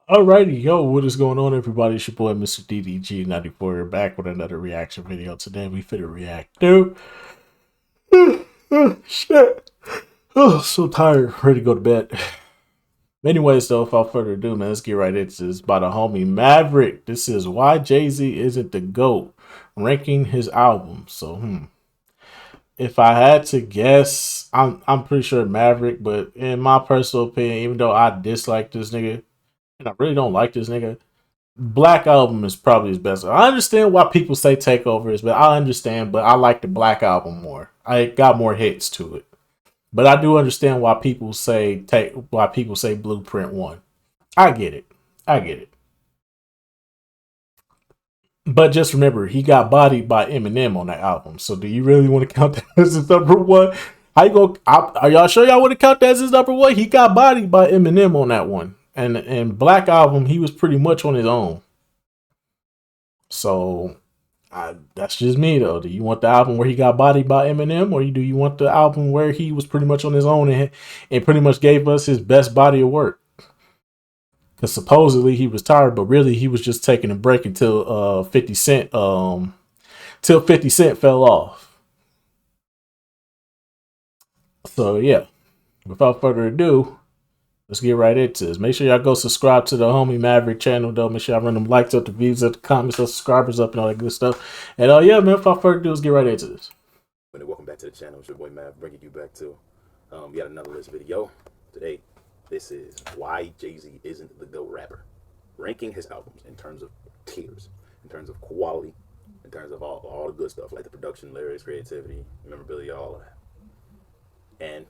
Alrighty, yo, what is going on, everybody? It's your boy, Mr. DDG94, back with another reaction video. Today, we finna react to. Shit. Oh, so tired, ready to go to bed. Anyways, though, without further ado, man, let's get right into this. By the homie Maverick. This is why Jay-Z isn't the GOAT, ranking his album. So, if I had to guess, I'm pretty sure Maverick, but in my personal opinion, even though I dislike this nigga, and I really don't like this nigga, Black Album is probably his best. I understand why people say Takeover is, but I understand, but I like the Black Album more. I got more hits to it. But I do understand why people say Blueprint won. I get it. I get it. But just remember, he got bodied by Eminem on that album. So do you really want to count that as his number one? How you go? Are y'all sure y'all want to count that as his number one? He got bodied by Eminem on that one. And Black Album, he was pretty much on his own. So that's just me though. Do you want the album where he got bodied by Eminem, or do you want the album where he was pretty much on his own and pretty much gave us his best body of work? Because supposedly he was tired, but really he was just taking a break until 50 Cent till 50 Cent fell off. So yeah, without further ado, let's get right into this. Make sure y'all go subscribe to the homie Maverick channel, though. Make sure y'all run them likes up, the views up, the comments up, subscribers up, and all that good stuff. And yeah, man, without further ado, let's get right into this. Welcome back to the channel. It's your boy Mav, bringing you back to we got another list video today. This is why Jay-Z isn't the GOAT rapper, ranking his albums in terms of tiers, in terms of quality, in terms of all the good stuff like the production, lyrics, creativity, memorability, all of that. And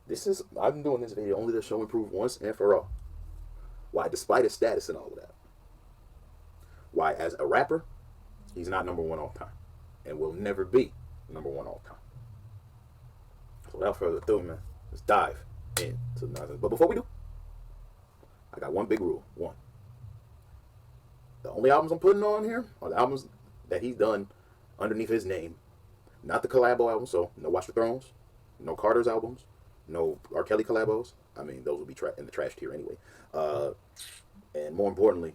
this is, I've been doing this video only to show and prove once and for all why, despite his status and all of that, why as a rapper he's not number one all time and will never be number one all time. So without further ado, man, let's dive into the nonsense. But before we do, I got one big rule. One, the only albums I'm putting on here are the albums that he's done underneath his name, not the collabo albums. So no Watch the Thrones, no Carter's albums, no R. Kelly collabos. I mean, those will be in the trash tier anyway. And more importantly,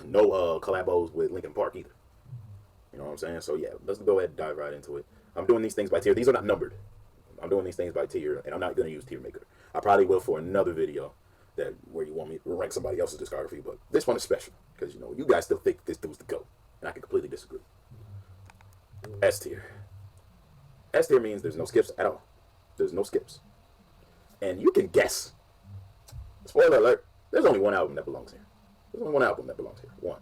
no collabos with Linkin Park either. You know what I'm saying? So yeah, let's go ahead and dive right into it. I'm doing these things by tier. These are not numbered. I'm doing these things by tier, and I'm not going to use Tier Maker. I probably will for another video that where you want me to rank somebody else's discography, but this one is special because you guys still think this dude's the GOAT, and I can completely disagree. S tier. S tier means there's no skips at all. There's no skips, and you can guess. Spoiler alert: there's only one album that belongs here. There's only one album that belongs here. One.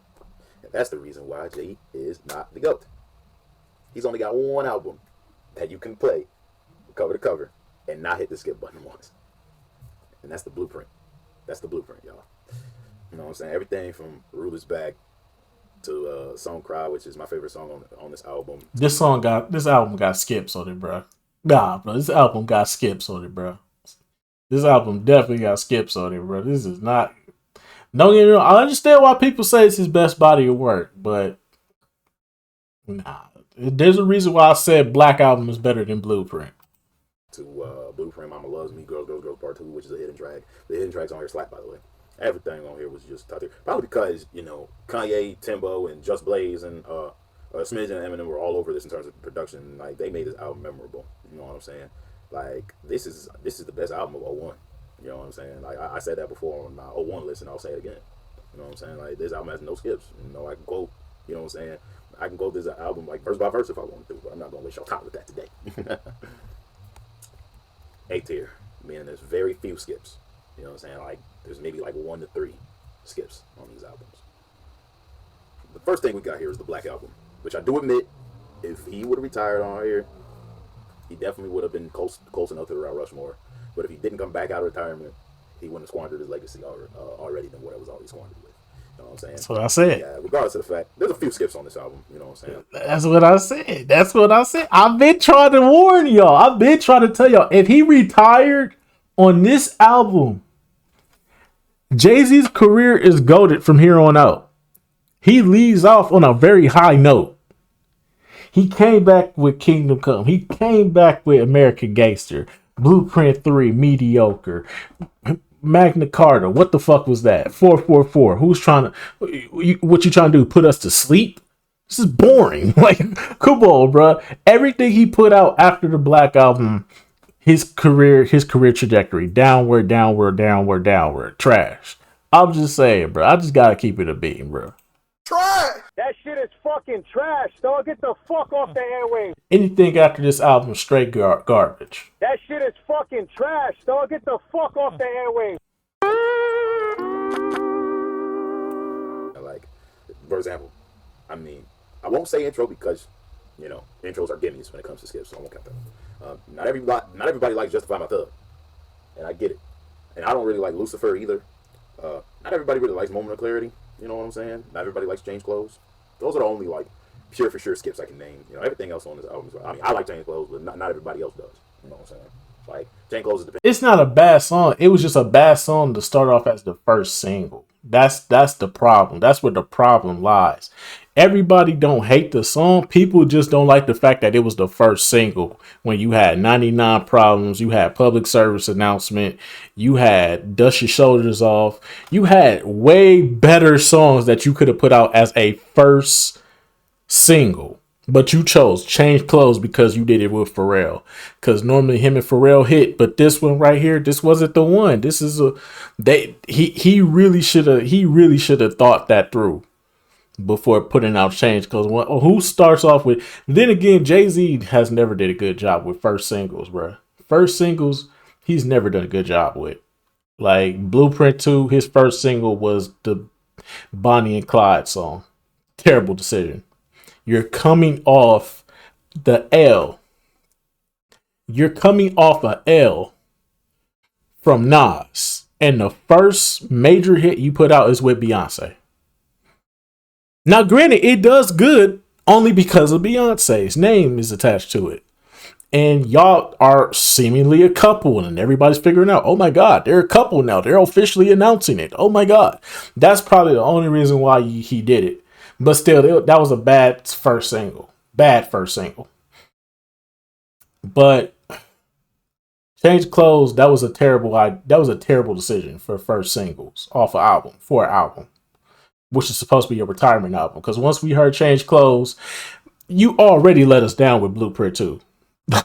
And that's the reason why Jay is not the GOAT. He's only got one album that you can play cover to cover and not hit the skip button once. And that's the Blueprint. That's the Blueprint, y'all. You know what I'm saying? Everything from Rulers Back to Song Cry, which is my favorite song on this album. This album got skips on it, bro. Nah, bro, this album got skips on it, bro. This album definitely got skips on it, bro. This is not. Don't get me wrong. I understand why people say it's his best body of work, but nah. There's a reason why I said Black Album is better than Blueprint. To Blueprint, Mama Loves Me, Girls, Girls, Girls Part 2, which is a hidden track. The hidden tracks on here slap, by the way. Everything on here was just top tier. Probably because, Kanye, Timbo, and Just Blaze, and Smidge and Eminem were all over this in terms of production. Like, they made this album memorable. You know what I'm saying? Like, this is the best album of '01. You know what I'm saying? Like, I said that before on my '01 list, and I'll say it again. You know what I'm saying? Like, this album has no skips. I can quote, you know what I'm saying? I can quote this album, like, verse by verse if I want to, but I'm not going to waste your time with that today. A tier, meaning there's very few skips. You know what I'm saying? Like, there's maybe like 1 to 3 skips on these albums. The first thing we got here is the Black Album, which I do admit, if he would have retired on here, he definitely would have been close enough to the Route Rushmore. But if he didn't come back out of retirement, he wouldn't have squandered his legacy already than what it was already squandered with. You know what I'm saying? That's what I said. Yeah, regardless of the fact, there's a few skips on this album. You know what I'm saying? That's what I said. That's what I said. I've been trying to warn y'all. I've been trying to tell y'all. If he retired on this album, Jay-Z's career is goated from here on out. He leaves off on a very high note. He came back with Kingdom Come. He came back with American Gangster, Blueprint 3, Mediocre, Magna Carta. What the fuck was that? 444. Who's trying to? What you trying to do? Put us to sleep? This is boring. Like, come on, bro. Everything he put out after the Black Album, his career trajectory, downward, downward, downward, downward. Trash. I'm just saying, bro. I just gotta keep it a beat, bro. Trash. That shit is fucking trash, dog. Get the fuck off the airwaves. Anything after this album, straight garbage. That shit is fucking trash, dog. Get the fuck off the airwaves. Like, for example, I mean, I won't say intro because, you know, intros are gimmies when it comes to skips, so I won't count that. Not everybody likes Justify My Thug, and I get it. And I don't really like Lucifer either. Not everybody really likes Moment of Clarity. You know what I'm saying? Not everybody likes Change Clothes. Those are the only, like, pure for sure skips I can name. You know, everything else on this album is, I mean, I like Change Clothes, but not everybody else does. You know what I'm saying? Like, Change Clothes is the It's not a bad song. It was just a bad song to start off as the first single. That's the problem. That's where the problem lies. Everybody don't hate the song. People just don't like the fact that it was the first single. When you had 99 Problems, you had Public Service Announcement, you had Dust Your Shoulders Off. You had way better songs that you could have put out as a first single. But you chose Change Clothes because you did it with Pharrell. Because normally him and Pharrell hit, but this one right here, this wasn't the one. This is he really should have thought that through before putting out Change Clothes. Who starts off with? Then again, Jay-Z has never did a good job with first singles, bro. First singles, he's never done a good job with. Like Blueprint 2, his first single was the Bonnie and Clyde song. Terrible decision. You're coming off the L. You're coming off a L from Nas. And the first major hit you put out is with Beyonce. Now, granted, it does good only because of Beyonce's name is attached to it. And y'all are seemingly a couple, and everybody's figuring out, oh my God, they're a couple now. They're officially announcing it. Oh my God. That's probably the only reason why he did it. But still, that was a bad first single. Bad first single. But Change Clothes, that was a terrible decision for first singles off an album, for an album, which is supposed to be a retirement album. Because once we heard Change Clothes, you already let us down with Blueprint 2.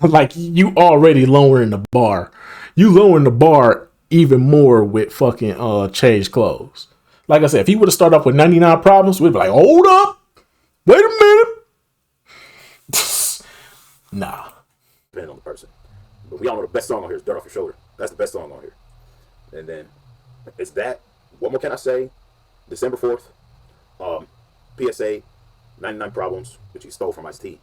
Like, you already lowering the bar. You lowering the bar even more with fucking Change Clothes. Like I said, if he would have started off with 99 Problems, we'd be like, hold up. Wait a minute. Nah. depending on the person. But we all know the best song on here is Dirt Off Your Shoulder. That's the best song on here. And then it's that. What more can I say? December 4th. PSA, 99 Problems, which he stole from Ice-T.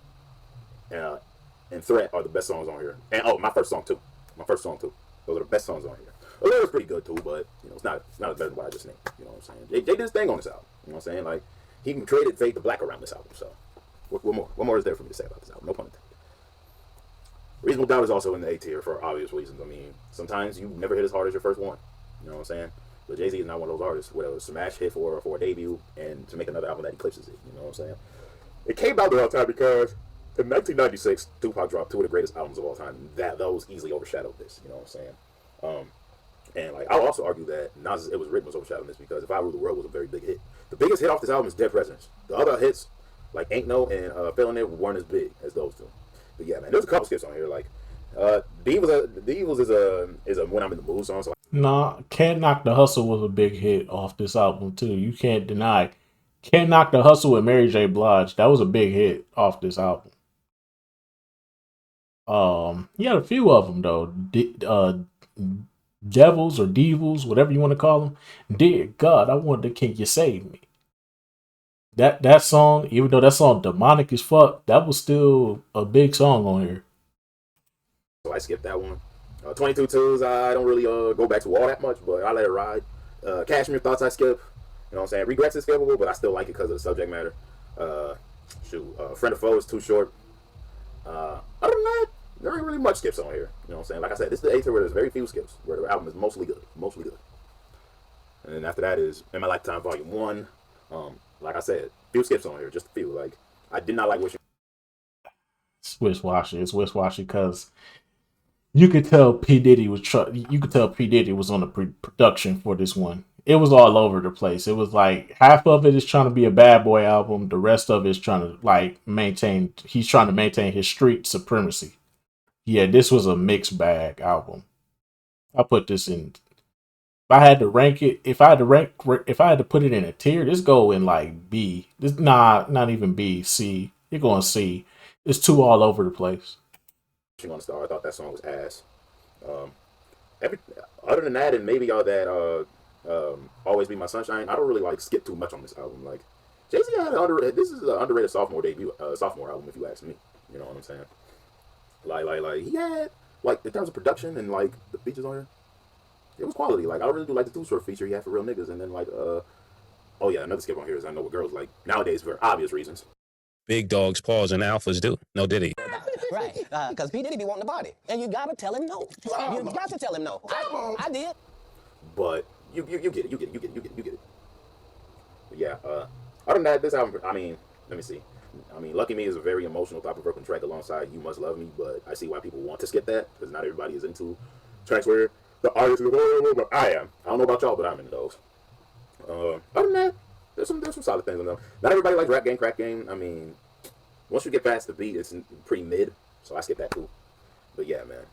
And Threat are the best songs on here. And my first song too. Those are the best songs on here. The lyrics pretty good too, but you know it's not as better than what I just named. You know what I'm saying? They did his thing on this album. You know what I'm saying? Like he created Fade to Black around this album. So what more? What more is there for me to say about this album? No pun intended. Reasonable Doubt is also in the A tier for obvious reasons. I mean, sometimes you never hit as hard as your first one. You know what I'm saying? But Jay-Z is not one of those artists where it was a smash hit for a debut and to make another album that eclipses it. You know what I'm saying? It came out around time because in 1996, Tupac dropped two of the greatest albums of all time. Those easily overshadowed this. You know what I'm saying? And like I'll also argue that Nas' It Was Written was overshadowing this because If I Rule the World was a very big hit. The biggest hit off this album is Dead Presidents. The other hits like Ain't No and Feeling It weren't as big as those two. But yeah, man, there's a couple skips on here like The Evils is a When I'm in the Mood song. So Nah, Can't Knock the Hustle was a big hit off this album too. You can't deny. Can't Knock the Hustle with Mary J. Blige. That was a big hit off this album. He had a few of them though. Devils or Devils, whatever you want to call them. Dear God, I want the Can You Save Me? That song, even though that song demonic as fuck, that was still a big song on here. I skipped that one. 22 Twos, I don't really go back to all that much, but I let it ride. Cashmere Thoughts I skip. You know what I'm saying? Regrets is skippable, but I still like it because of the subject matter. Friend or Foe is too short. Other than that, there ain't really much skips on here. You know what I'm saying? Like I said, this is the A tier where there's very few skips, where the album is mostly good. And then after that is In My Lifetime Volume 1. Like I said, few skips on here, just a few. Like, I did not like Wishing. It's wishy-washy. It's wishy-washy because You could tell P Diddy was you could tell P Diddy was on the production for this one. It was all over the place. It was like half of it is trying to be a bad boy album. The rest of it is trying to like maintain. He's trying to maintain his street supremacy. Yeah, this was a mixed bag album. I put this in. If I had to rank it, if I had to put it in a tier, this go in like B. This not even B, C. You're going C. It's too all over the place. On the Star, I thought that song was ass. Um, every other than that, and maybe all that Always Be My Sunshine, I don't really like skip too much on this album. Like Jay-Z had an underrated, this is an underrated sophomore debut, sophomore album if you ask me. You know what I'm saying? Like he had like in terms of production and like the features on here, it was quality. Like I really do like the Too Short feature he had for Real Niggas, and then like oh yeah, another skip on here is I Know What Girls Like nowadays for obvious reasons. Big dogs pause and alphas do. No Diddy. Right, because P. Diddy be wanting the body. And you gotta tell him no. You got to tell him no. I did. But you get it, you get it. But yeah, other than that, this album, I mean, let me see. I mean, Lucky Me is a very emotional, thought-provoking track alongside You Must Love Me, but I see why people want to skip that, because not everybody is into tracks where the artist is, but I am. I don't know about y'all, but I'm into those. Other than that, there's some solid things on them. Not everybody likes Rap Game, Crack Game. I mean, once you get past the beat, it's pretty mid, so I skip that too. But yeah, man.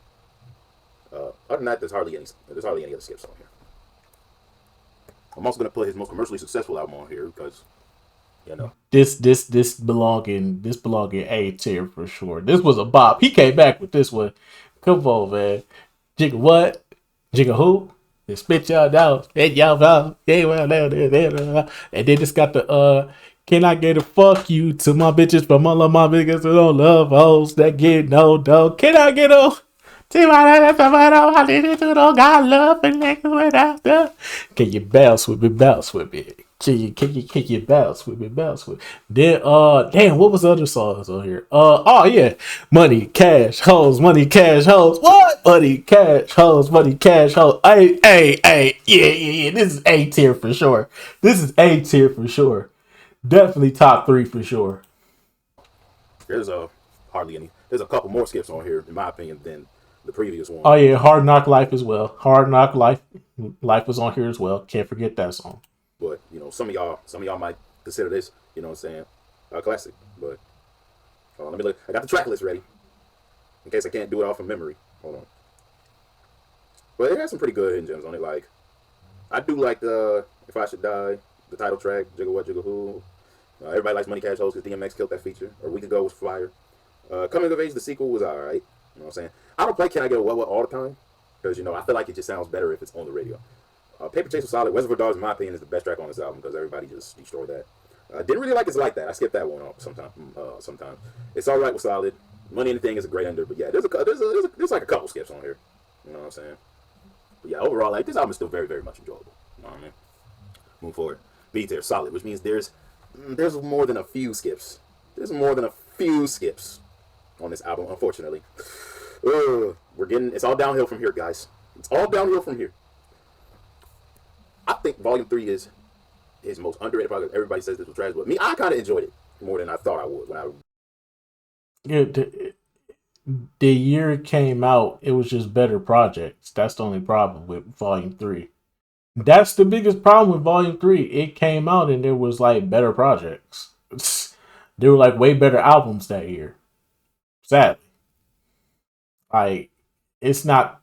Other than that, there's hardly any other skips on here. I'm also gonna put his most commercially successful album on here because, you know, This belong in A tier for sure. This was a bop. He came back with this one. Come on, man. Jigga what? Jigga who? They spit y'all down. And y'all out. And then it's got the can I get a fuck you to my bitches from all of my niggas who don't love hoes that get no dough? Can I get a can you bounce with me, bounce with me? Can you bounce with me, bounce with me? Then damn, what was the other songs on here? Oh yeah. Money, cash, hoes, money, cash, hoes. What? Money, cash, hoes, money, cash, hoes. Hey, yeah. This is A tier for sure. This is A tier for sure. Definitely top 3 for sure. there's hardly any. There's a couple more skips on here, in my opinion, than the previous one. Oh yeah, Hard Knock Life as well. Hard Knock Life was on here as well. Can't forget that song. But you know, some of y'all might consider this, you know what I'm saying, a classic. But let me look. I got the track list ready in case I can't do it all from memory. Hold on. But it has some pretty good hidden gems on it. Like I do like the If I Should Die, the title track, Jigga What Jigga Who. Everybody likes Money Cash Hoes because DMX killed that feature. A Week Ago was fire. Coming of Age, the sequel was alright. You know what I'm saying? I don't play Can I Get a What all the time because you know I feel like it just sounds better if it's on the radio. Paper Chase was solid. Reservoir Dogs, in my opinion, is the best track on this album because everybody just destroyed that. Didn't really like It's Like That. I skipped that one off sometimes. It's Alright was solid. Money and the Thing is a great ender, but yeah, there's like a couple skips on here. You know what I'm saying? But yeah, overall, like this album is still very, very much enjoyable. You know what I mean? Move forward. B tier, solid, which means there's more than a few skips. There's more than a few skips on this album, unfortunately. It's all downhill from here, guys. It's all downhill from here. I think Volume 3 is his most underrated project. Everybody says this was trash, but me, I kind of enjoyed it more than I thought I would. Yeah, the year it came out, it was just better projects. That's the only problem with Volume 3. That's the biggest problem with Volume 3. It came out and there was like better projects. There were like way better albums that year. Sadly. Like, it's not,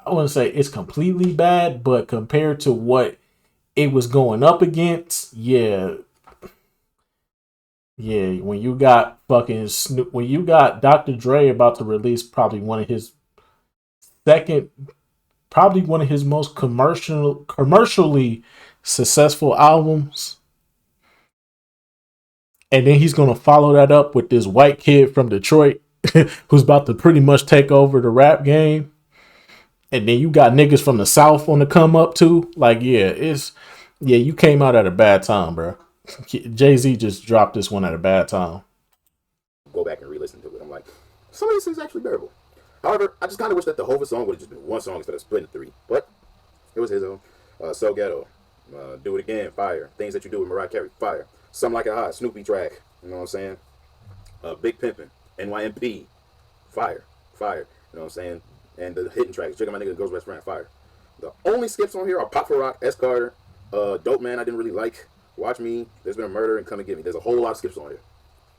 I wouldn't say it's completely bad, but compared to what it was going up against, yeah, when you got fucking when you got Dr. Dre about to release probably one of his most commercially successful albums, and then he's gonna follow that up with this white kid from Detroit who's about to pretty much take over the rap game, and then you got niggas from the South on the come up too. Like, you came out at a bad time, bro. Jay-Z just dropped this one at a bad time. Go back and re-listen to it. I'm like, some of this is actually bearable. However, I just kind of wish that the whole song would have just been one song instead of splitting 3. But it was his own. So Ghetto, Do It Again, fire. Things That You Do with Mariah Carey, fire. Something Like It Hot, Snoopy track, you know what I'm saying? Big Pimpin', NYMP, fire. You know what I'm saying? And the hidden tracks, Check Out My Nigga, Girl's Best Friend, fire. The only skips on here are Pop for Rock, S. Carter, Dope Man, I didn't really like. Watch Me, There's Been a Murder, and Come and Get Me. There's a whole lot of skips on here.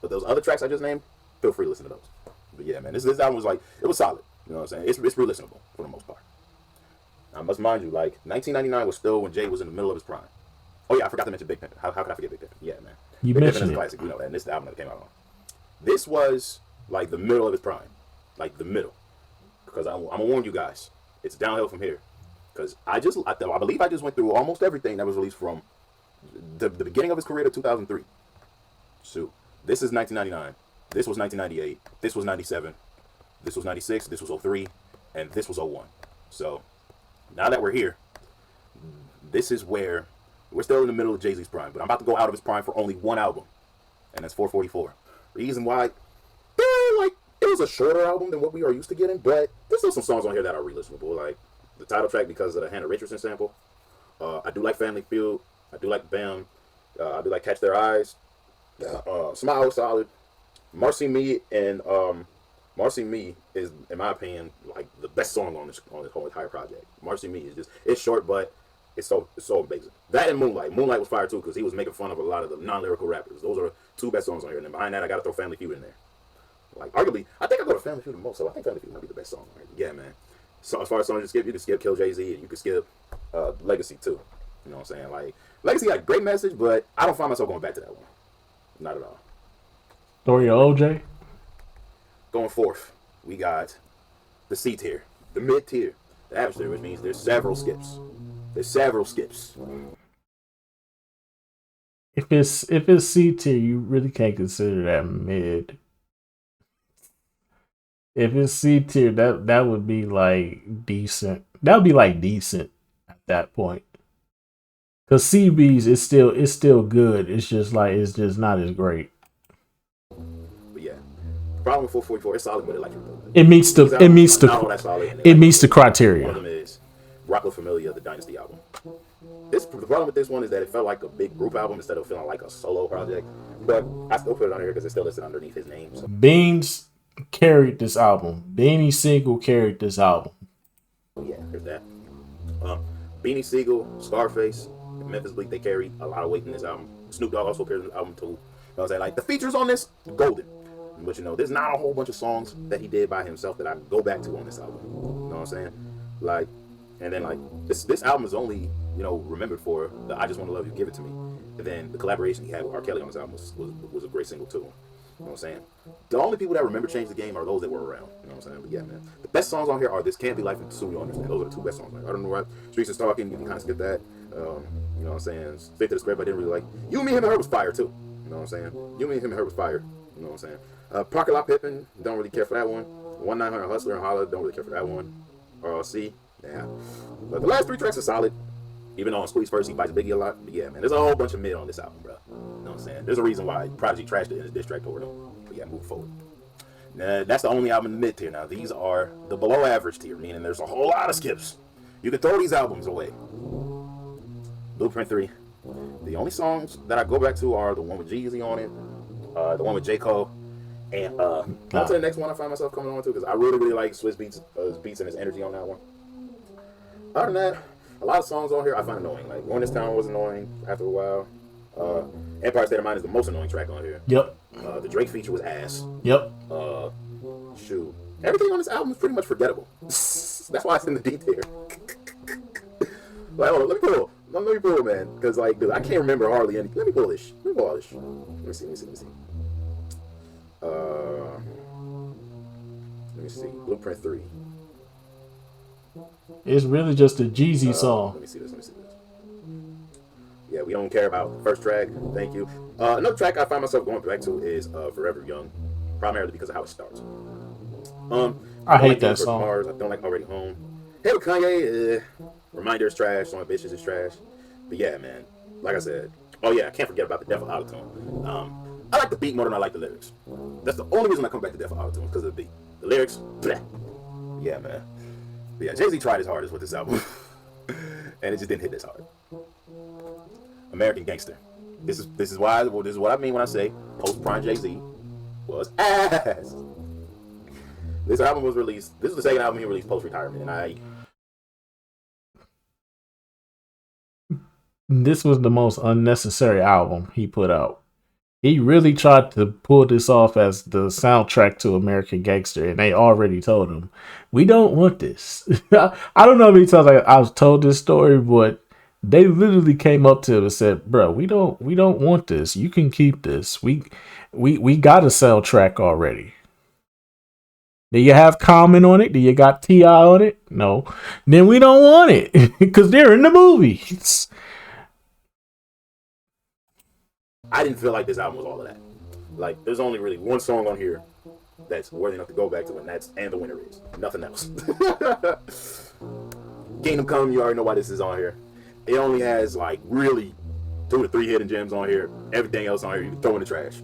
But those other tracks I just named, feel free to listen to those. But yeah, man, this album was like, it was solid. You know what I'm saying? It's re-listenable for the most part. I must mind you, like, 1999 was still when Jay was in the middle of his prime. Oh yeah, I forgot to mention Big Pimpin'. How could I forget Big Pimpin'? Yeah, man. You Big Pimpin' mentioned is a it. classic, you know that. And this is the album that came out on. This was like the middle of his prime. Like the middle. Because I'm going to warn you guys. It's downhill from here. Because I believe I just went through almost everything that was released from the beginning of his career to 2003. So, this is 1999. This was 1998. This was 97. This was 96. This was 03. And this was 01. So, now that we're here, this is where we're still in the middle of Jay-Z's prime. But I'm about to go out of his prime for only one album. And that's 444. Reason why, like, it was a shorter album than what we are used to getting. But there's still some songs on here that are re-listenable. Like, the title track because of the Hannah Richardson sample. I do like Family Feud. I do like Bam. I do like Catch Their Eyes. Smile was solid. Marcy Me and Marcy Me is, in my opinion, like the best song on this whole entire project. Marcy Me is just, it's short, but it's so amazing. That and Moonlight. Moonlight was fire too because he was making fun of a lot of the non-lyrical rappers. Those are two best songs on here. And then behind that, I got to throw Family Feud in there. Like, arguably, I think I go to Family Feud the most, so I think Family Feud might be the best song on here. Yeah, man. So as far as songs you can skip Kill Jay-Z, and you can skip Legacy too. You know what I'm saying? Like, Legacy got a great message, but I don't find myself going back to that one. Not at all. Story of OJ. Going forth, we got the C tier, the mid tier, the average tier, which means there's several skips. If it's C tier, you really can't consider that mid. If it's C tier, that would be like decent. That would be like decent at that point. Cause CB's is still good. It's just not as great. But yeah, the problem with 444, it's solid, but electric. It meets the criteria. One of them is Rock La Familia, the Dynasty album. The problem with this one is that it felt like a big group album instead of feeling like a solo project. But I still put it on here because it's still listed underneath his name. So. Beans carried this album. Beanie Siegel carried this album. Yeah, there's that. Beanie Siegel, Scarface, and Memphis Bleak, they carry a lot of weight in this album. Snoop Dogg also carries the album too. You know what I'm saying? Like, the features on this, golden. But, you know, there's not a whole bunch of songs that he did by himself that I go back to on this album. You know what I'm saying? Like, and then, like, this album is only, you know, remembered for the I Just Want to Love You, Give It To Me. And then the collaboration he had with R. Kelly on this album was a great single, too. You know what I'm saying? The only people that remember Change the Game are those that were around. You know what I'm saying? But yeah, man. The best songs on here are This Can't Be Life and Soon You'll Understand. Those are the two best songs on here. I don't know why. Streets is Talking, you can kind of skip that. You know what I'm saying? Stick to the Script, I didn't really like. You, Me, Him, and Her was fire, too. You know what I'm saying? You, Me, Him, and Her was fire. You know what I'm saying? Parking Lot Pippin, don't really care for that one. 1-900 Hustler and Holla, don't really care for that one. RLC, yeah. But the last three tracks are solid. Even though on Squeeze First, he bites Biggie a lot. But yeah, man, there's a whole bunch of mid on this album, bro. You know what I'm saying? There's a reason why Prodigy trashed it in his diss track toward him. But yeah, move forward. Now, that's the only album in the mid tier. Now, these are the below average tier, meaning there's a whole lot of skips. You can throw these albums away. Blueprint 3. The only songs that I go back to are the one with Jeezy on it, the one with J. Cole, and on to the next one I find myself coming on to because I really, really like Swiss Beats, his beats and his energy on that one. Other than that, a lot of songs on here I find annoying. Like, Going This Town was annoying after a while. Empire State of Mind is the most annoying track on here. Yep. The Drake feature was ass. Yep. Shoot. Everything on this album is pretty much forgettable. That's why it's in the D tier. Like, hold on, let me pull, man. Because, like, dude, I can't remember hardly any. Let me pull this. Let me see. Let me see. Blueprint 3. It's really just a Jeezy song. Let me see this. Yeah, we don't care about the first track. Thank you. Another track I find myself going back to is Forever Young, primarily because of how it starts. I hate like that song. Mars. I don't like Already Home. Hey, with Kanye, Reminder is trash. Song Bitches is trash. But yeah, man. Like I said. Oh yeah, I can't forget about the Death of Autotune. I like the beat more than I like the lyrics. That's the only reason I come back to Death of Autotune, because of the beat. The lyrics, bleh. Yeah, man. But yeah, Jay-Z tried his hardest with this album. And it just didn't hit this hard. American Gangster. This is what I mean when I say post-prime Jay-Z was ass. This album was released. This is the second album he released post-retirement, and this was the most unnecessary album he put out. He really tried to pull this off as the soundtrack to American Gangster, and they already told him, we don't want this. I don't know how many times I was told this story, but they literally came up to him and said, bro, we don't want this. You can keep this. We got a soundtrack already. Do you have Common on it? Do you got T.I. on it? No. Then we don't want it because they're in the movies. I didn't feel like this album was all of that. Like, there's only really one song on here that's worthy enough to go back to, and that's "And the Winner Is." Nothing else. Kingdom Come, you already know why this is on here. It only has like really 2 to 3 hidden gems on here. Everything else on here you can throw in the trash.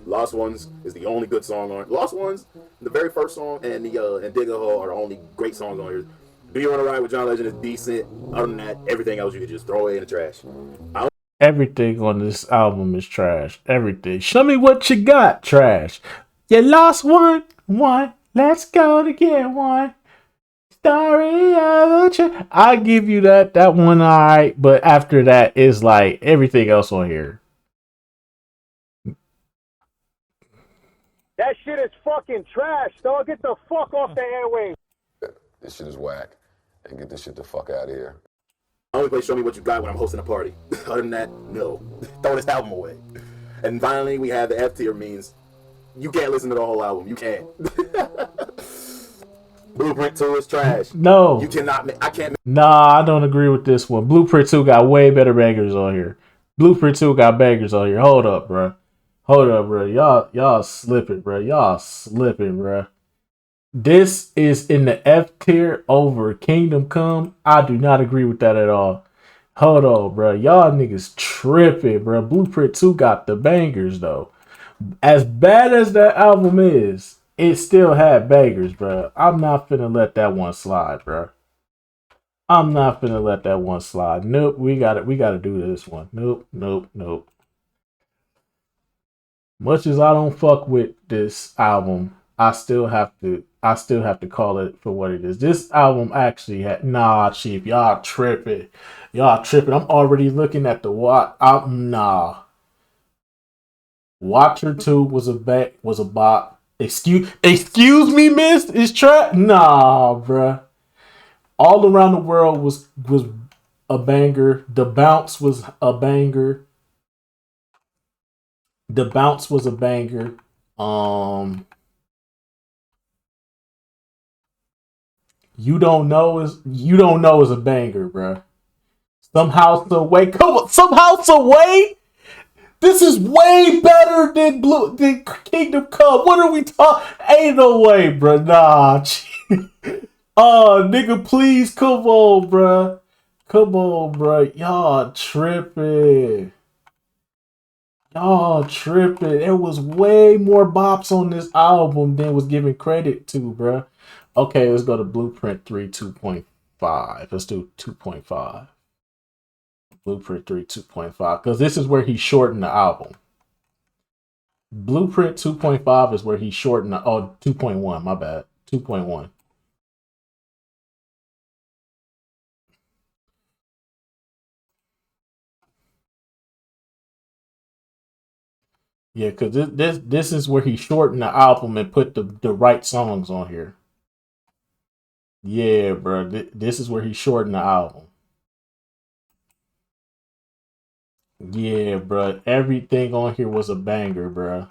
Lost Ones is the only good song on. Lost Ones, the very first song, and and Dig a Hole are the only great songs on here. Do You Wanna Ride with John Legend is decent. Other than that, everything else you could just throw away in the trash. Everything on this album is trash. Everything. Show me what you got. Trash. You lost one. Let's go to get one. Story of a I give you that one, alright, but after that is like everything else on here. That shit is fucking trash, dog. Get the fuck off the airwaves. This shit is whack. And get this shit the fuck out of here. I only play Show Me What You Got when I'm hosting a party. Other than that, no. Throw this album away. And finally, we have the F tier, means you can't listen to the whole album. You can't. Blueprint 2 is trash. No. You cannot. I can't. Nah, I don't agree with this one. Blueprint 2 got way better bangers on here. Blueprint 2 got bangers on here. Hold up, bro. Y'all slipping, bro. This is in the F tier over Kingdom Come. I do not agree with that at all. Hold on, bro. Y'all niggas tripping, bro. Blueprint 2 got the bangers, though. As bad as that album is, it still had bangers, bro. I'm not finna let that one slide, bro. Nope, we gotta do this one. Nope. Much as I don't fuck with this album, I still have to call it for what it is. This album actually had Chief. Y'all tripping. I'm already looking at the Watcher 2 was a bop. Excuse me, miss? Is trap? Nah, bruh. All Around the World was a banger. The Bounce was a banger. You Don't Know is a banger, bruh. Somehow, Some Way. Come on, Somehow, Some Way. This is way better than Kingdom Come. What are we talking? Ain't no way, bruh. Nah. Oh, nigga, please, come on, bruh. Y'all tripping. There was way more bops on this album than was given credit to, bruh. Okay, let's go to Blueprint 3 2.5. Let's do 2.5. Blueprint 3 2.5, because this is where he shortened the album. Blueprint 2.5 is where he shortened 2.1, my bad. 2.1. Yeah, because this is where he shortened the album and put the right songs on here. Yeah, bro. This is where he shortened the album. Yeah, bro. Everything on here was a banger, bro.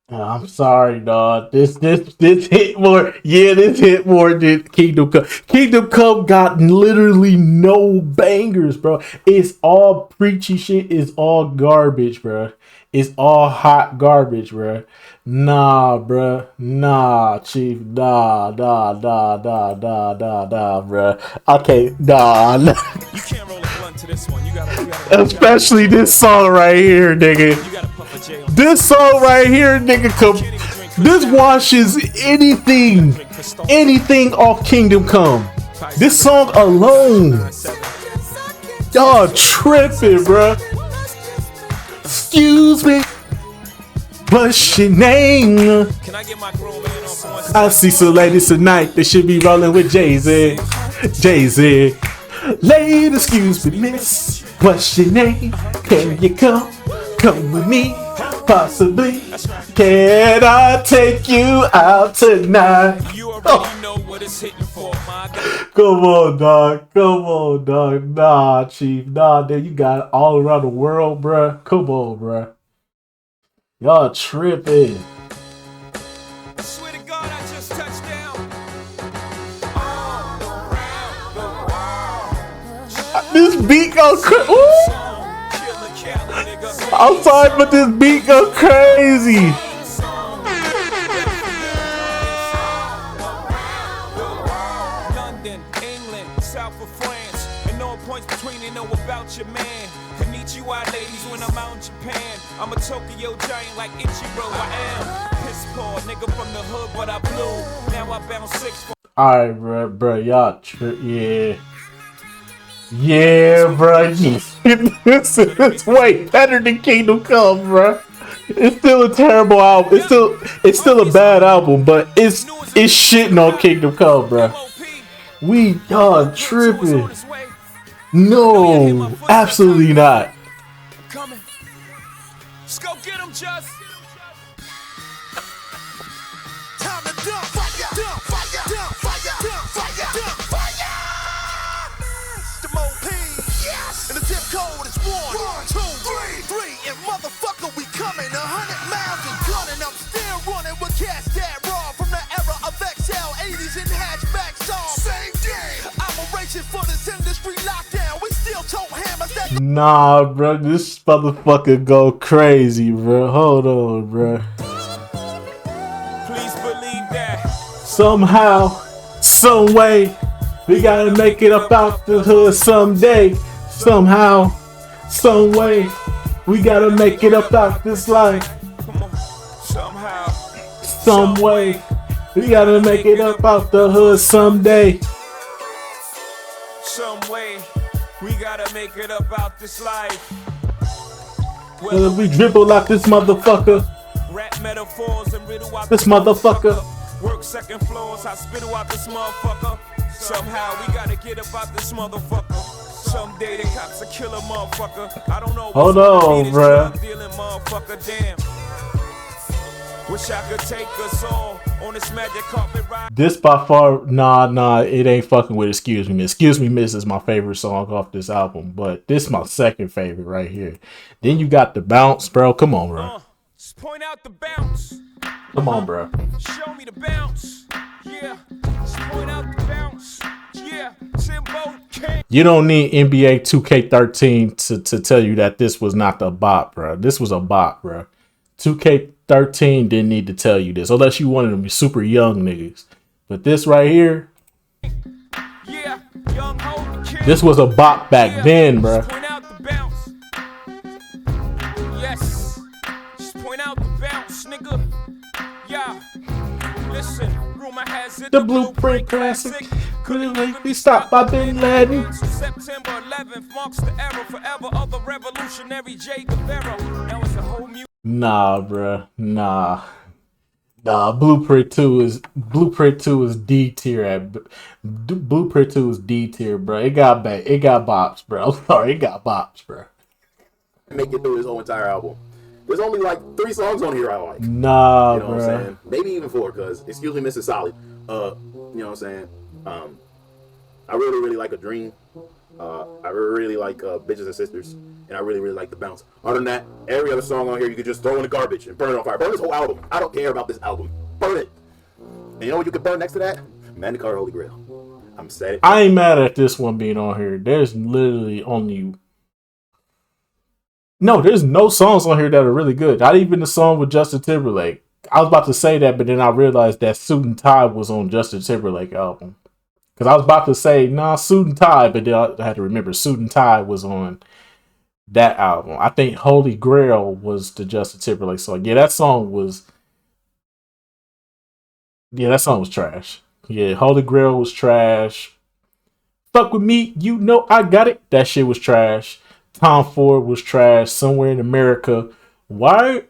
I'm sorry, dog. This hit more. Yeah, this hit more than Kingdom Come. Kingdom Come got literally no bangers, bro. It's all preachy shit. It's all garbage, bro. It's all hot garbage, bro. Nah, bro. Nah, Chief. Nah, bro. Okay, nah. You can't roll a blunt to this one. You gotta Especially this song right here, nigga. you gotta puff a J on This song right here, nigga, this washes anything off Kingdom Come. This song alone. Y'all tripping, bruh. Excuse me. What's your name? Can I get my grown man on for one I see some ladies tonight. They should be rolling with Jay-Z. Jay-Z. Lady, excuse me, miss. What's your name? Can you come? Come with me? Possibly. Can I take you out tonight? You already know what it's hitting for, my guy. Come on, dog. Come on, dog. Nah, Chief. Nah, dude. You got it all around the world, bruh. Come on, bruh. Y'all tripping. I swear to God, I just touched down. This beat go crazy. Killer Cali, nigga. I'm sorry, but this beat go crazy. London, England, south of France, and no points between they know about your man. Konnichiwa, ladies, when I'm out in Japan. I'm a Tokyo giant like Ichiro. I am piss poor nigga from the hood, but I blew. Now I bounce 6 for. Alright, bruh. Y'all yeah. Yeah, bruh. It's way better than Kingdom Come, bruh. It's still a terrible album. It's still a bad album, but it's shitting on Kingdom Come, bruh. Y'all tripping. No, absolutely not. Coming. Let's go get him, just. Time to dump fire, dump fire, dump fire, dump fire, dump fire. The Mo-P, yes. And the zip code is 1, 2, 3, and motherfucker, we coming 100 miles and gunning. I'm still running with cats that raw from the era of XL 80s and hatchback songs. Same game. I'm racing for this industry lockdown. We still tote hammers that. Nah, bro, this motherfucker go crazy, bro. Hold on, bro. Please believe that. Somehow, some way, we gotta make it up out the hood someday. Somehow, some way, we gotta make it up out this life. Come on. Somehow. Some way, we gotta make it up out the hood someday. Some way. We gotta make it up out this life. Whether we dribble like this motherfucker, Rap metaphors and riddle out this motherfucker. Work second floors, I spittle out this motherfucker. Somehow we gotta get up out this motherfucker. Someday the cops will kill a motherfucker. I don't know. Hold on, bruh. Dealing motherfucker, damn. Wish I could take us all on this magic carpet ride. This by far, nah, it ain't fucking with Excuse Me Miss. Excuse Me Miss is my favorite song off this album, but this is my second favorite right here. Then you got The Bounce, bro. Come on, bro. Just point out the bounce. Come on, bro. Show me the bounce. Yeah. Just point out the bounce. Yeah. Timbo King. You don't need NBA 2K13 to tell you that this was not a bop, bro. This was a bop, bro. 2K13 didn't need to tell you this, unless you wanted to be super young niggas. But this right here, Yeah. Young Ho the King. this was a bop back then, bro. Just point out the bounce. Yes. Just point out the bounce, nigga. Yeah. Listen, rumor has it The Blueprint Classic couldn't be stopped by Bin Laden. September 11th marks the era forever of the revolutionary Che Guevara. Now it's a whole new. Nah, bro. Nah. Blueprint 2 is D tier Blueprint 2 is D tier, bro. It got bops, bro. I'm sorry, it got bops, bro. Make it through his whole entire album. There's only like 3 songs on here I like. Nah, You know what I'm bro. saying? Maybe even 4, because Excuse Me Miss is solid. You know what I'm saying? I really, really like A Dream. I really like Bitches and Sisters. And I really, really like The Bounce. Other than that, every other song on here you could just throw in the garbage and burn it on fire. Burn this whole album. I don't care about this album. Burn it. And you know what you could burn next to that? Magna Carta Holy Grail. I'm sad. I ain't mad at this one being on here. There's literally only... No, there's no songs on here that are really good. Not even the song with Justin Timberlake. I was about to say that, but then I realized that Suit and Tie was on Justin Timberlake album. Because I was about to say, nah, Suit and Tie, but then I had to remember Suit and Tie was on that album. I think Holy Grail was the Justin Timberlake song. Yeah, that song was trash. Yeah, Holy Grail was trash. Fuck With Me, You Know I Got It. That shit was trash. Tom Ford was trash. Somewhere in America. Why?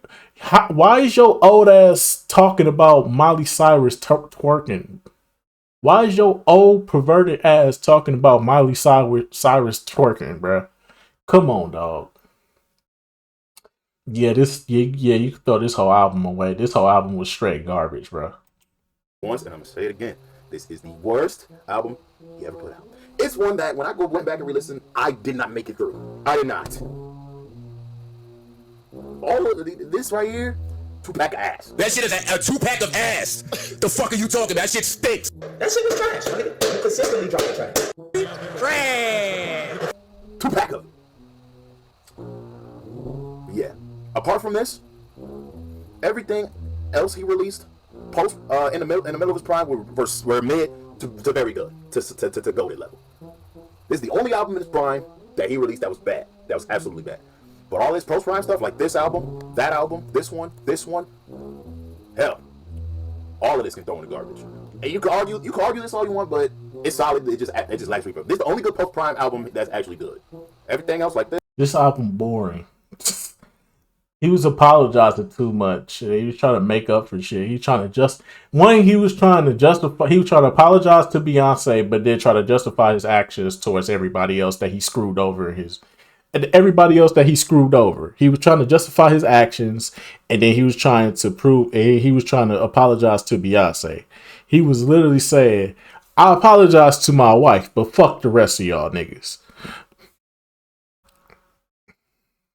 Why is your old ass talking about Miley Cyrus twerking? Why is your old perverted ass talking about Miley Cyrus twerking, bruh? Come on, dog. Yeah, you can throw this whole album away. This whole album was straight garbage, bro. Once, and I'm gonna say it again. This is the worst album he ever put out. It's one that when I went back and re-listened, I did not make it through. I did not. All of this right here, 2-pack of ass. That shit is a 2-pack of ass. The fuck are you talking about? That shit stinks. That shit was trash, nigga. You consistently dropping trash. Trash. 2-pack of it. Yeah. Apart from this, everything else he released post in the middle of his prime were mid to very good to goated level. This is the only album in his prime that he released that was bad. That was absolutely bad. But all his post prime stuff, like this album, that album, this one, hell, all of this can throw in the garbage. And you can argue this all you want, but it's solid. It just lacks reverb. This is the only good post prime album that's actually good. Everything else like this. This album boring. He was apologizing too much. He was trying to make up for shit. He was trying to apologize to Beyonce, but then try to justify his actions towards everybody else that he screwed over He was trying to justify his actions, and then he was trying to apologize to Beyonce. He was literally saying, I apologize to my wife, but fuck the rest of y'all niggas.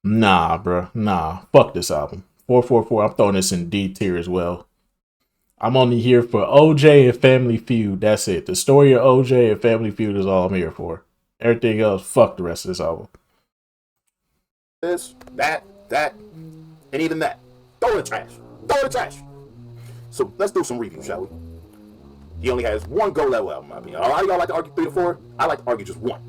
Nah, bro. Nah. Fuck this album. 444. I'm throwing this in D tier as well. I'm only here for OJ and Family Feud. That's it. The story of OJ and Family Feud is all I'm here for. Everything else, fuck the rest of this album. This, that, and even that. Throw it in the trash. So let's do some reviews, shall we? He only has one go level album, in my opinion. A lot of y'all like to argue 3 to 4. I like to argue just one.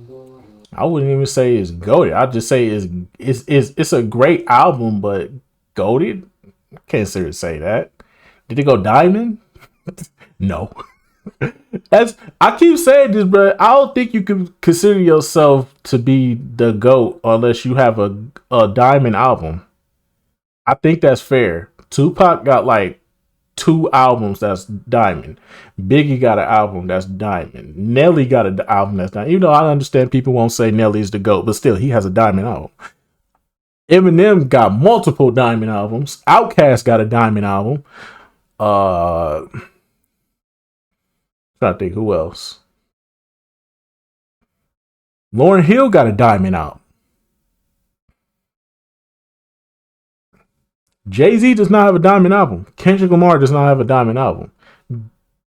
I wouldn't even say it's goated. I'd just say it's a great album, but goated? Can't seriously say that. Did it go diamond? No. I keep saying this, bro. I don't think you can consider yourself to be the GOAT unless you have a diamond album. I think that's fair. Tupac got like 2 albums that's diamond. Biggie got an album that's diamond. Nelly got an album that's diamond. Even though I understand people won't say Nelly's the GOAT, but still, he has a diamond album. Eminem got multiple diamond albums. Outkast got a diamond album. Trying to think who else. Lauryn Hill got a diamond album. Jay-Z does not have a diamond album. Kendrick Lamar does not have a diamond album.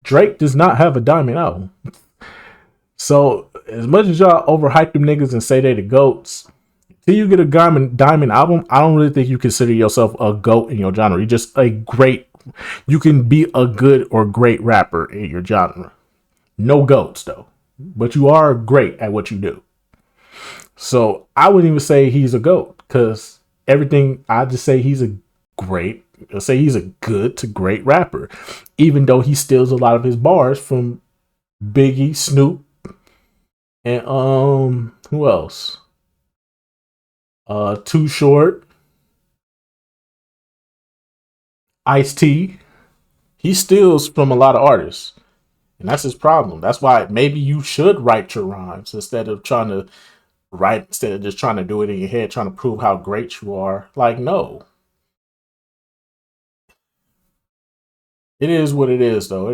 Drake does not have a diamond album. So, as much as y'all overhype them niggas and say they the GOATs, till you get a diamond album, I don't really think you consider yourself a GOAT in your genre. You're just you can be a good or great rapper in your genre. No GOATs, though. But you are great at what you do. So, I wouldn't even say he's a GOAT, because I just say he's a good to great rapper, even though he steals a lot of his bars from Biggie, Snoop, and who else? Too Short, Ice-T. He steals from a lot of artists, and that's his problem. That's why maybe you should write your rhymes instead of just trying to do it in your head, trying to prove how great you are. Like, no. It is what it is, though.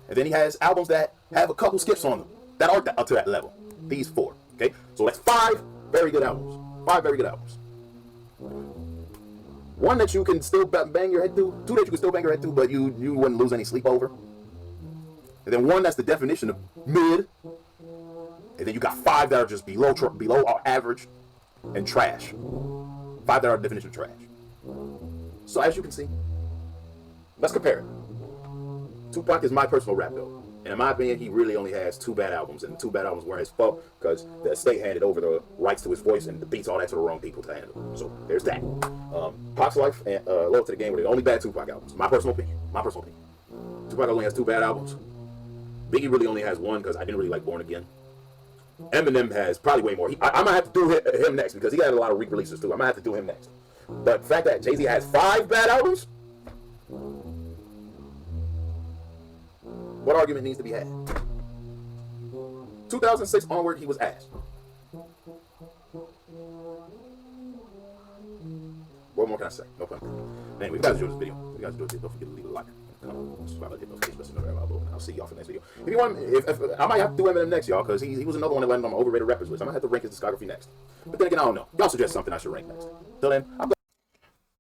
And then he has albums that have a couple skips on them that aren't up to that level. These 4. Okay? So that's 5 very good albums. 5 very good albums. 1 that you can still bang your head to. 2 that you can still bang your head to, but you wouldn't lose any sleep over. And then 1 that's the definition of mid. And then you got 5 that are just below average and trash. 5 that are the definition of trash. So as you can see, let's compare it. Tupac is my personal rap GOAT. And in my opinion, he really only has 2 bad albums. And the 2 bad albums weren't his fault because the estate handed over the rights to his voice and the beats, all that to the wrong people to handle. So there's that. Pac's Life and Loyal to the Game were the only bad Tupac albums. My personal opinion. Tupac only has 2 bad albums. Biggie really only has 1 because I didn't really like Born Again. Eminem has probably way more. I might have to do him next because he got a lot of weak releases too. I might have to do him next. But the fact that Jay-Z has 5 bad albums, what argument needs to be had? 2006 onward, he was ass. What more can I say? No pun. Anyway, we got to do this video. We got to do it. Don't forget to leave a like. I'll see y'all for the next video. If you want, if I might have to do Eminem next, y'all, because he was another one that landed on my overrated rappers list. I might have to rank his discography next. But then again, I don't know. Y'all suggest something I should rank next. Till then,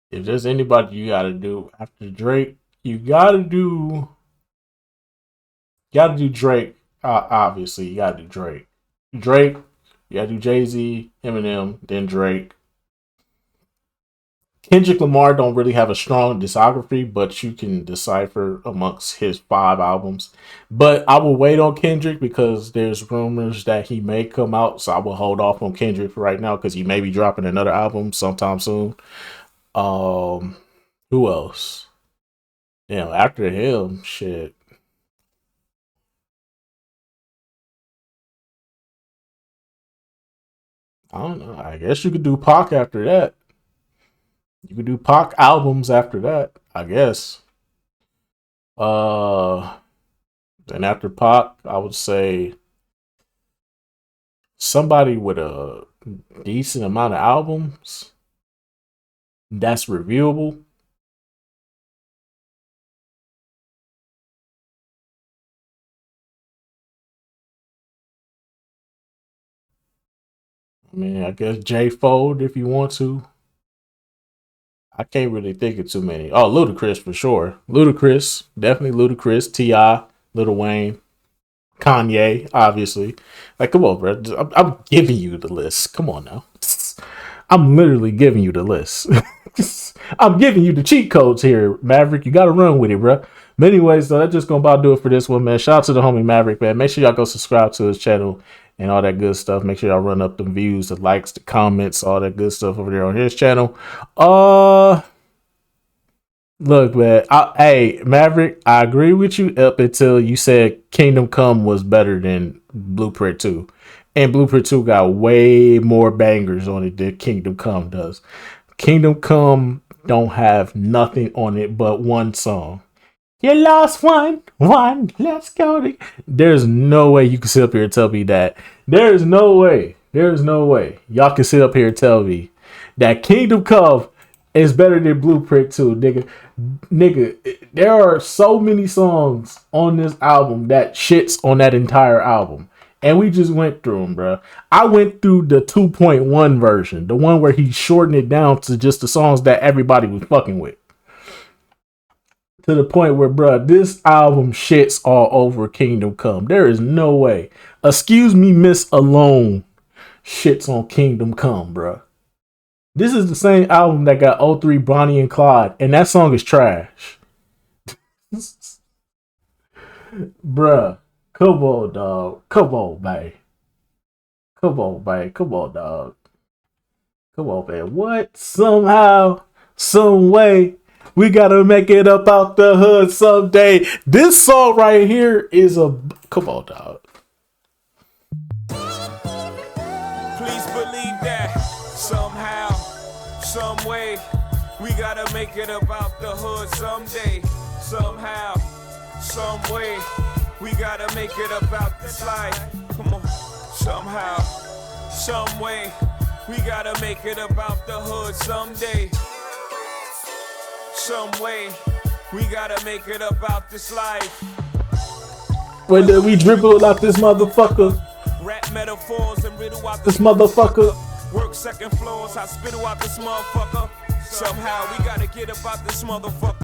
if there's anybody you gotta do after Drake, you gotta do Drake. Obviously, you gotta do Drake. Drake, you gotta do Jay-Z, Eminem, then Drake. Kendrick Lamar don't really have a strong discography, but you can decipher amongst his 5 albums. But I will wait on Kendrick because there's rumors that he may come out, so I will hold off on Kendrick for right now because he may be dropping another album sometime soon. Who else? After him, shit. I don't know. I guess you could do Pac after that. You could do Pac albums after that, I guess. Then after Pac, I would say somebody with a decent amount of albums that's reviewable. I mean, I guess J Fold if you want to. I can't really think of too many. Oh, Ludacris for sure. Ludacris, definitely Ludacris. T.I., Lil Wayne, Kanye, obviously. Like, come on, bro. I'm giving you the list. Come on now. I'm literally giving you the list. I'm giving you the cheat codes here, Maverick. You got to run with it, bro. But anyways, so that's just going to about do it for this one, man. Shout out to the homie Maverick, man. Make sure y'all go subscribe to his channel and all that good stuff. Make sure y'all run up the views, the likes, the comments, all that good stuff over there on his channel. Look, man. Hey, Maverick, I agree with you up until you said Kingdom Come was better than Blueprint 2. And Blueprint 2 got way more bangers on it than Kingdom Come does. Kingdom Come don't have nothing on it but one song. You lost one, let's go. There's no way you can sit up here and tell me that. There's no way. Y'all can sit up here and tell me that Kingdom Come is better than Blueprint 2, nigga. There are so many songs on this album that shits on that entire album. And we just went through them, bro. I went through the 2.1 version, the one where he shortened it down to just the songs that everybody was fucking with. To the point where, bro, this album shits all over Kingdom Come. There is no way. Excuse Me, Miss Alone shits on Kingdom Come, bro. This is the same album that got 03 Bonnie and Clyde, and that song is trash. Bruh, come on, dog. Come on, man. Come on, dog. Come on, man. What? Somehow, some way, we gotta make it up out the hood someday. This song right here is a... Come on, dog. Please believe that somehow, some way, we gotta make it about the hood someday. Somehow, some way, we gotta make it about this life. Come on. Somehow, some way, we gotta make it about the hood someday. Some way, we gotta make it about this life. When we dribble out this motherfucker. Rap metaphors and riddle out this motherfucker. Work second floors, I spittle out this motherfucker. Somehow we gotta get about this motherfucker.